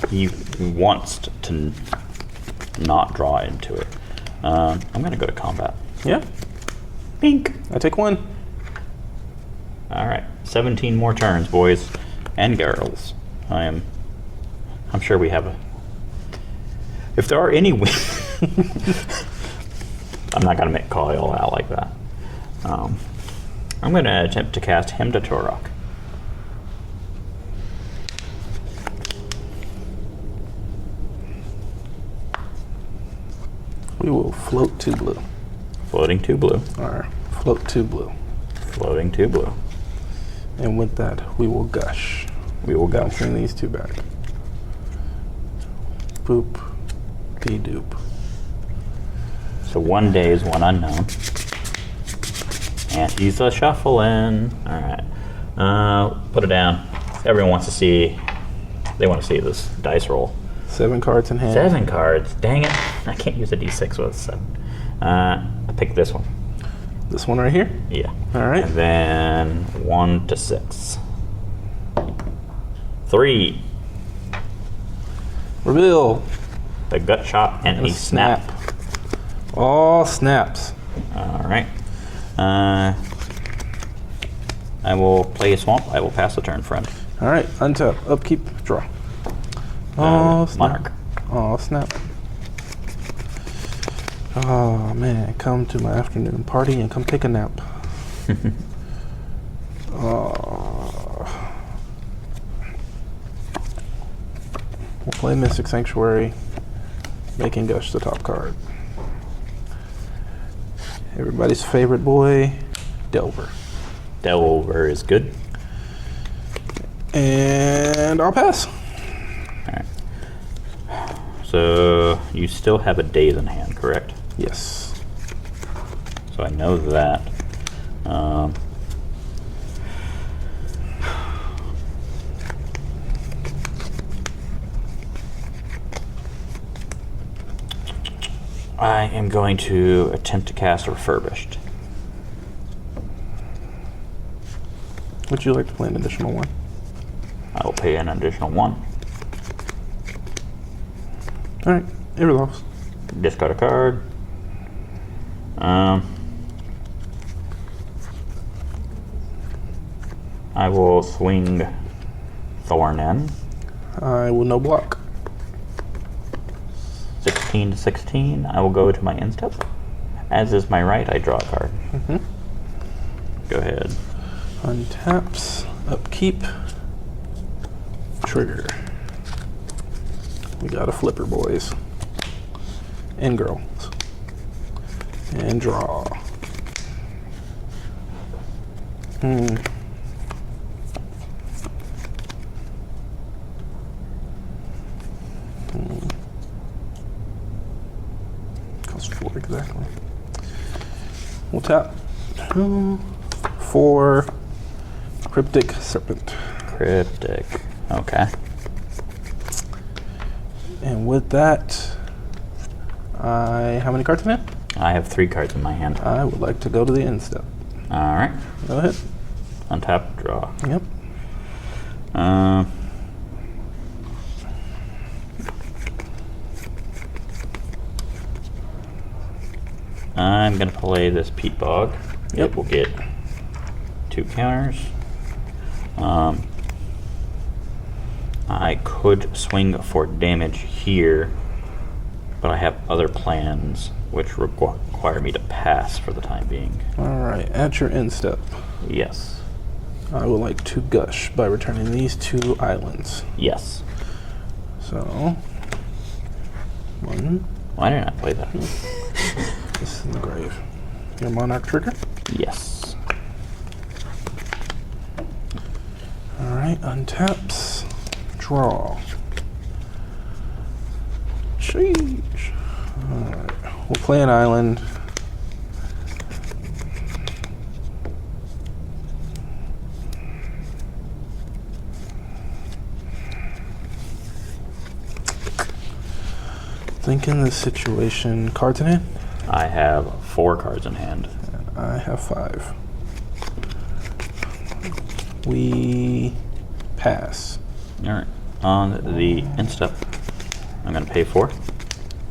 He wants to not draw into it. I'm going to go to combat. Yeah. Pink. I take 1. All right. 17 more turns, boys and girls. I'm sure we have a... If there are any wins... I'm not going to call it all out like that. I'm going to attempt to cast Hymn to Torok. We will float 2 blue. Floating 2 blue. Or float 2 blue. Floating 2 blue. And with that, we will gush. We will gush. Bouncing these 2 back. Boop. P-doop. So 1 day is 1 unknown. And he's a shuffling. Alright. Put it down. Everyone wants to see, they want to see this dice roll. 7 cards in hand. 7 cards. Dang it. I can't use a d6 with 7. I picked this one. This one right here? Yeah. Alright. And then 1 to 6. 3. Reveal. The gut shot and a snap. All snaps. Alright. I will play a swamp. I will pass the turn, friend. Alright, untap, upkeep, draw. Oh, snap. Monarch. Oh, snap. Oh, man, come to my afternoon party and come take a nap. Oh. We'll play Mystic Sanctuary. making Gush the top card. Everybody's favorite boy, Delver. Delver is good. And I'll pass. Alright. So you still have a Daze in hand, correct? Yes. So I know that. I am going to attempt to cast Refurbished. Would you like to play an additional one? I will pay an additional 1. Alright, it resolves. Discard a card. I will swing Thorn in. I will no block. 16 to 16. I will go to my instep. As is my right, I draw a card. Go ahead. Untaps, upkeep, trigger. We got a flipper, boys. And girls. And draw. Costs 4 exactly. We'll tap 2, 4, Cryptic Serpent. Cryptic. Okay. And with that, how many cards in hand? I have 3 cards in my hand. I would like to go to the end step. Alright. Go ahead. Untap, draw. Yep. I'm going to play this Peat Bog. Yep. It will get 2 counters. I could swing for damage here, but I have other plans which require me to pass for the time being. Alright, at your end step, Yes. I would like to gush by returning these 2 islands. Yes. So, 1, Why didn't I play that? this is in the grave. Your Monarch trigger. Yes. Alright, untaps, draw. Sheesh. Alright, we'll play an island. Thinking the situation. Cards in hand? I have 4 cards in hand. I have 5. We pass. Alright. On the instep, I'm going to pay 4.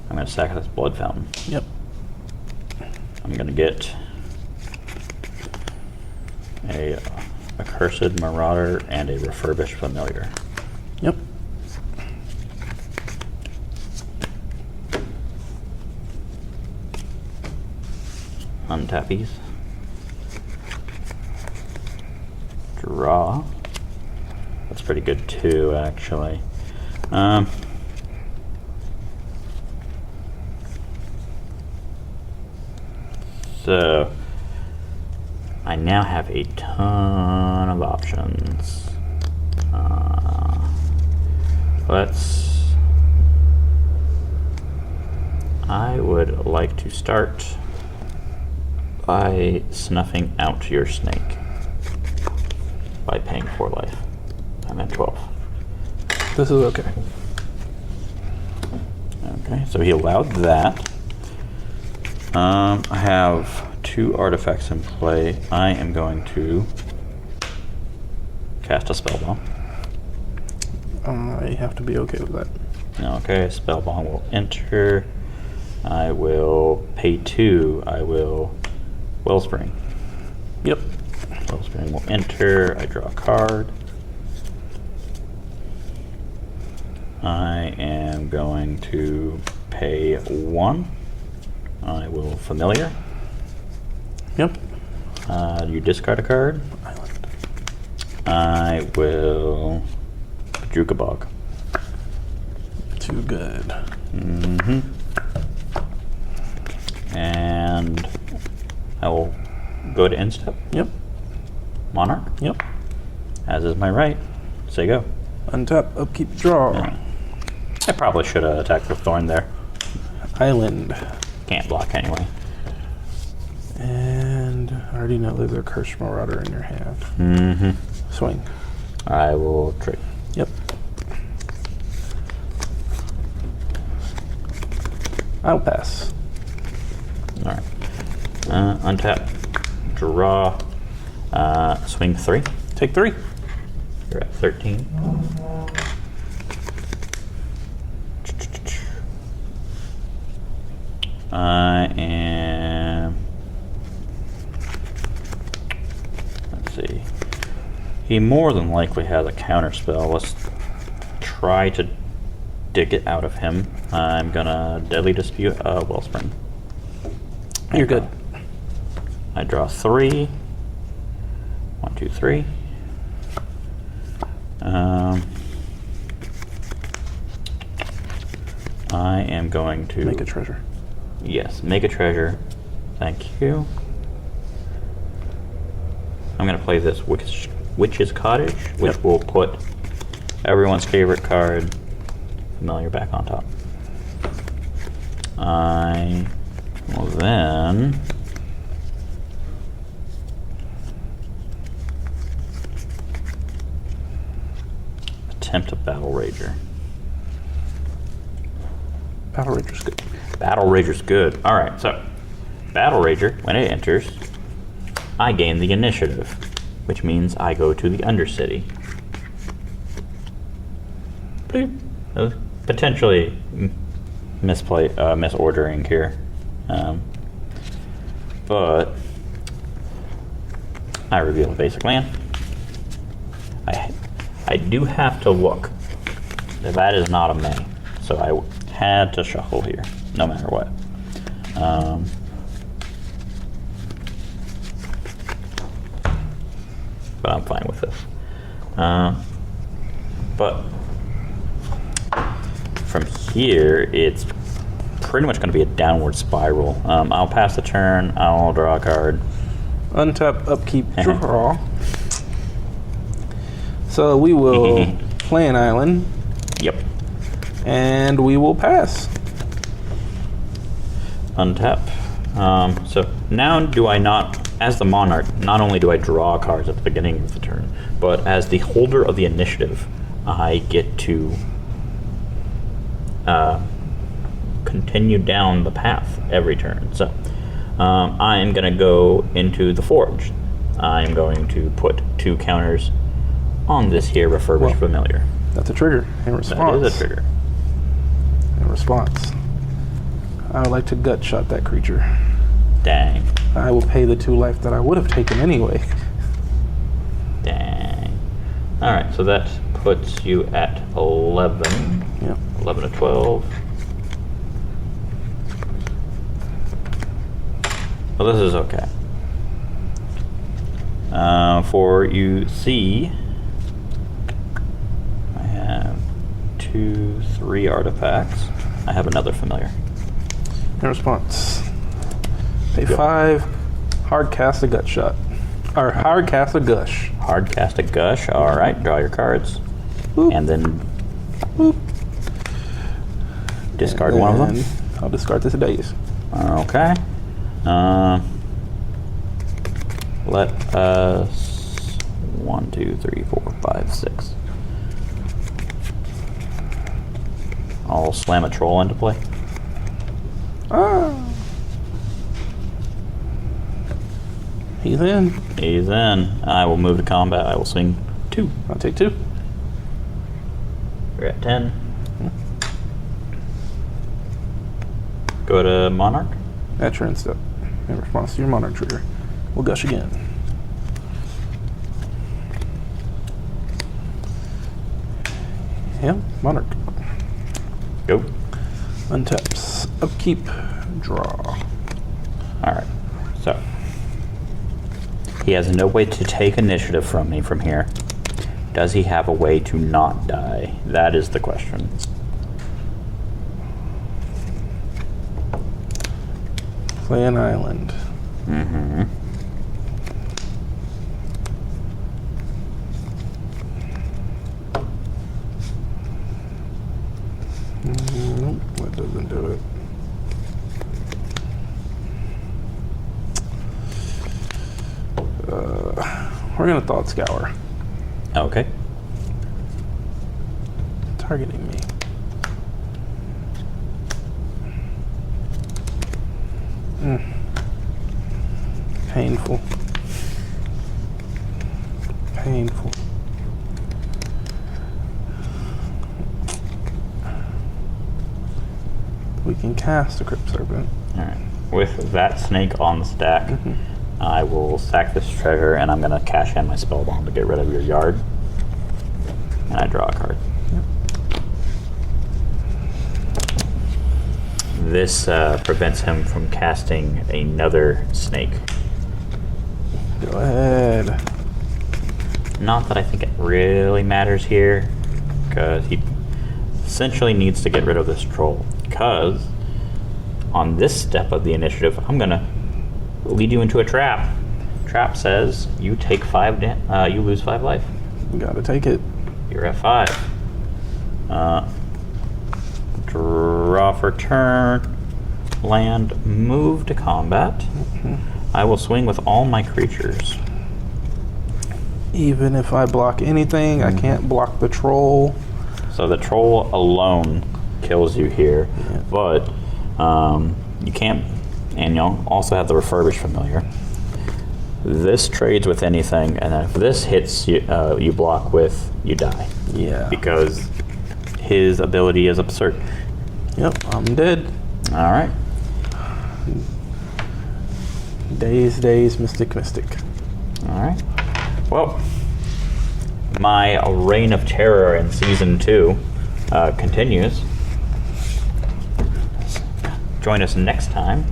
I'm going to sack this Blood Fountain. Yep. I'm going to get a Accursed Marauder and a Refurbished Familiar. Yep. Untappies. Draw. That's pretty good too, actually. So I now have a ton of options. I would like to start by snuffing out your snake by paying 4 life. I'm at 12. This is okay. Okay, so he allowed that. I have 2 artifacts in play. I am going to cast a Spellbomb. I have to be okay with that. Okay, Spellbomb will enter. I will pay 2. I will Wellspring. Yep. Wellspring will enter. I draw a card. I am going to pay 1. I will Familiar. Yep. You discard a card. I will Juka Bog. Too good. Mm-hmm. Go to end step. Yep. Monarch. Yep. As is my right. Say go. Untap, upkeep, draw. Yeah. I probably should have attacked with Thorn there. Island. Can't block anyway. And I already know there's a Cursed Marauder in your hand. Mm-hmm. Swing. I will trade. Yep. I'll pass. All right. Untap. Draw. Swing 3. Take 3. You're at 13. I am. Let's see. He more than likely has a counter spell. Let's try to dig it out of him. I'm gonna Deadly Dispute Wellspring. You're good. I draw 3. 1, 2, 3. I am going to Make a treasure. Yes, make a treasure. Thank you. I'm gonna play this Witch's Cottage, which Yep. will put everyone's favorite card, Familiar, back on top. I will then attempt a Battle Rager. Battle Rager's good. Battle Rager's good. Alright, so Battle Rager, when it enters, I gain the initiative, which means I go to the Undercity. Potentially misordering here. But I reveal a basic land. I do have to look. That is not a May, so I had to shuffle here, no matter what. But I'm fine with this. But from here, it's pretty much going to be a downward spiral. I'll pass the turn. I'll draw a card. Untap, upkeep, draw. So we will play an island. Yep. And we will pass. Untap. So now do I not, as the Monarch, not only do I draw cards at the beginning of the turn, but as the holder of the initiative, I get to continue down the path every turn. So I am going to go into the Forge. I am going to put 2 counters on this here Refurbished Familiar. That's a trigger. In response. That is a trigger. In response, I would like to gut shot that creature. Dang. I will pay the 2 life that I would have taken anyway. Dang. Alright, so that puts you at 11. Yep. 11 to 12. Well, this is okay. For you see, I have 2, 3 artifacts. I have another familiar. In response, pay 5, hard cast a gut shot. Or hard cast a gush. Hard cast a gush. Alright, draw your cards. Boop. And then Boop. discard And one of them. then I'll discard this days. Okay. Let us 1, 2, 3, 4, 5, 6. I'll slam a troll into play. Ah. He's in. He's in. I will move to combat. I will swing 2. I'll take 2. You're at 10. Go to Monarch. At your end step. In response to your Monarch trigger. We'll gush again. Yeah, Monarch. Go. Untaps. Upkeep. Draw. Alright. So. He has no way to take initiative from me from here. Does he have a way to not die? That is the question. Play an island. Mm-hmm. doesn't do it. We're gonna Thought Scour. Okay. Targeting me. Painful. Painful. We can cast a Crypt Serpent. All right. With that snake on the stack, I will sack this treasure, and I'm going to cash in my spell bomb to get rid of your yard. And I draw a card. This prevents him from casting another snake. Go ahead. Not that I think it really matters here, because he essentially needs to get rid of this troll. Because on this step of the initiative, I'm going to lead you into a trap. Trap says you take you lose 5 life. We gotta take it. You're at 5. Draw for turn. Land, move to combat. I will swing with all my creatures. Even if I block anything, I can't block the troll. So the troll alone kills you here, but you can't, and you'll also have the Refurbish Familiar. This trades with anything, and if this hits you, you block with, you die. Yeah. Because his ability is absurd. Yep, I'm dead. All right. Days, mystic. All right. Well, my reign of terror in season 2 continues. Join us next time.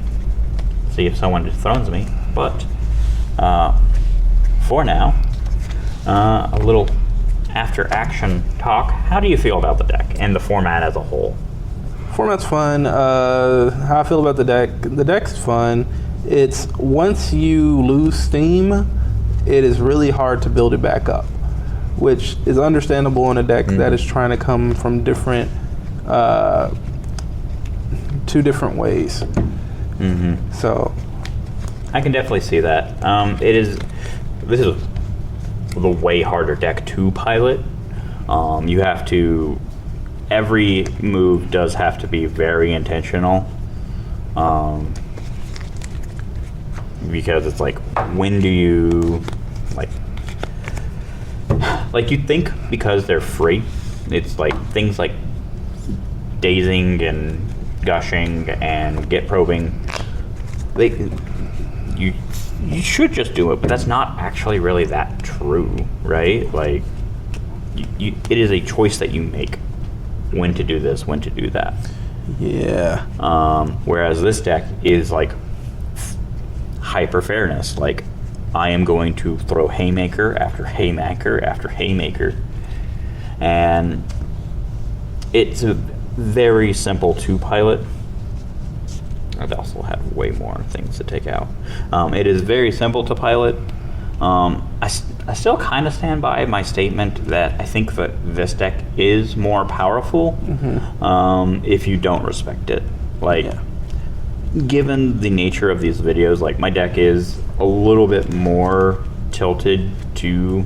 See if someone dethrones me. But for now, a little after-action talk. How do you feel about the deck and the format as a whole? Format's fun. How I feel about the deck. The deck's fun. It's once you lose steam, it is really hard to build it back up, which is understandable in a deck that is trying to come from different, 2 different ways. So, I can definitely see that. This is the way harder deck to pilot. You have to. Every move does have to be very intentional. Because it's like, when do you like you think because they're free, it's like things like dazing and gushing and get probing. You should just do it, but that's not actually really that true, right? Like, it is a choice that you make when to do this, when to do that. yeah. Whereas this deck is like hyper fairness. Like, I am going to throw haymaker after haymaker after haymaker, and it's very simple to pilot. I'd also have way more things to take out. It is very simple to pilot. I still kind of stand by my statement that I think that this deck is more powerful if you don't respect it. Like, given the nature of these videos, like, my deck is a little bit more tilted to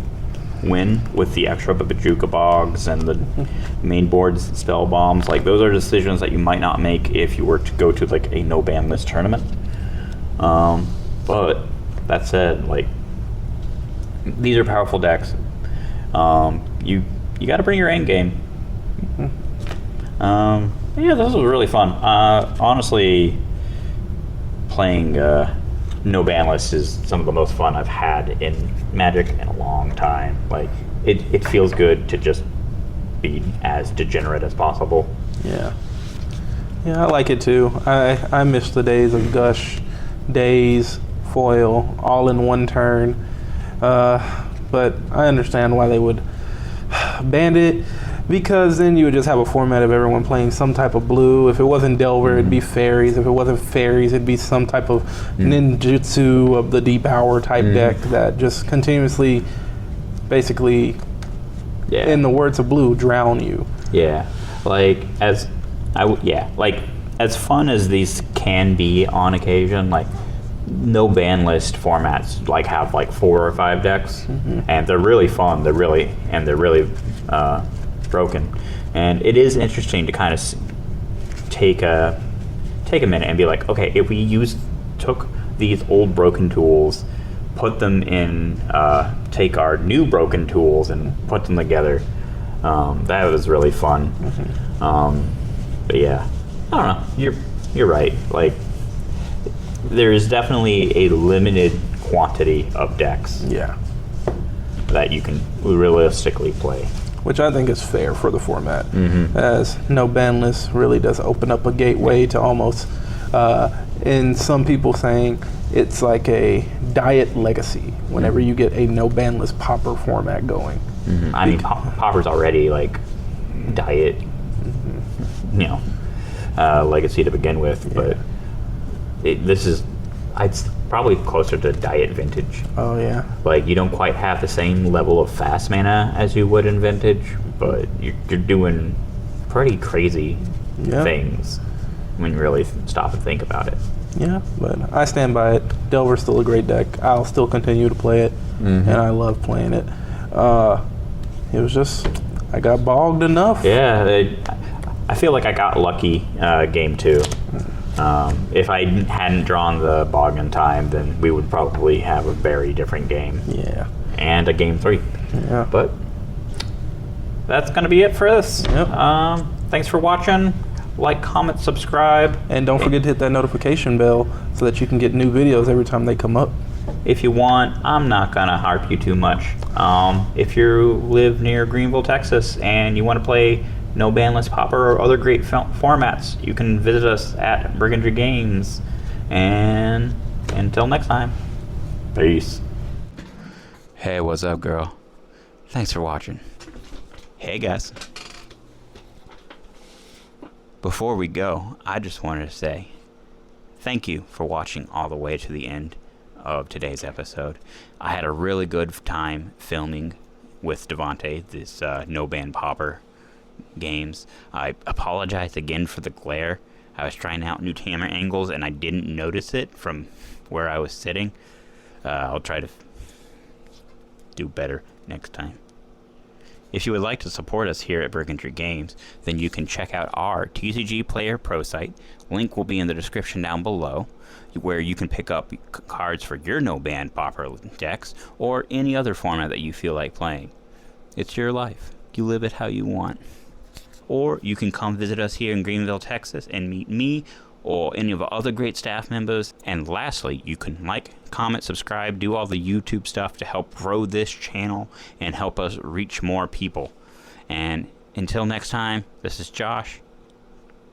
win with the extra Bajuka Bogs and the main board's spell bombs. Like, those are decisions that you might not make if you were to go to like a no ban list tournament. But that said, like, these are powerful decks. You got to bring your end game. Yeah, this was really fun. Honestly, playing no ban list is some of the most fun I've had in Magic in a long time. Like, it feels good to just be as degenerate as possible. Yeah, I like it too. I miss the days of Gush, Daze, Foil, all in one turn. But I understand why they would ban it, because then you would just have a format of everyone playing some type of blue. If it wasn't Delver, it'd be fairies. If it wasn't fairies, it'd be some type of ninjutsu of the deep hour type deck that just continuously, basically, in the words of blue, drown you. Yeah, like, like, as fun as these can be on occasion, like no ban list formats like have like 4 or 5 decks, and they're really fun. They're really broken, and it is interesting to kind of take a minute and be like, okay, if we took these old broken tools, put them in, take our new broken tools and put them together. That was really fun. But yeah, I don't know. You're right. Like, there is definitely a limited quantity of decks. Yeah. That you can realistically play. Which I think is fair for the format, as no ban list really does open up a gateway to almost, in some people saying it's like a diet legacy whenever you get a no ban list pauper format going. I mean, Pauper's already like diet, legacy to begin with, but this is, it's probably closer to diet vintage. Oh yeah. Like, you don't quite have the same level of fast mana as you would in vintage, but you're doing pretty crazy things when you really stop and think about it. Yeah, but I stand by it. Delver's still a great deck. I'll still continue to play it, and I love playing it. It was just, I got bogged enough. Yeah, I feel like I got lucky game 2. If I hadn't drawn the bog in time, then we would probably have a very different game. Yeah. And a game 3. Yeah. But that's going to be it for this. Yep. Thanks for watching. Like, comment, subscribe. And don't forget to hit that notification bell so that you can get new videos every time they come up. If you want, I'm not going to harp you too much. If you live near Greenville, Texas, and you want to play No Ban List Pauper or other great formats, you can visit us at Brigandry Games. And until next time, peace. Hey, what's up, girl? Thanks for watching. Hey, guys. Before we go, I just wanted to say thank you for watching all the way to the end of today's episode. I had a really good time filming with Devante this No Ban Pauper games. I apologize again for the glare. I was trying out new camera angles and I didn't notice it from where I was sitting. I'll try to do better next time. If you would like to support us here at Brigandry Games, then you can check out our TCG Player Pro site. Link will be in the description down below, where you can pick up cards for your No Ban Pauper decks or any other format that you feel like playing. It's your life. You live it how you want. Or you can come visit us here in Greenville, Texas, and meet me or any of our other great staff members. And lastly, you can like, comment, subscribe, do all the YouTube stuff to help grow this channel and help us reach more people. And until next time, this is Josh.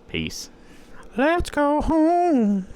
Peace. Let's go home.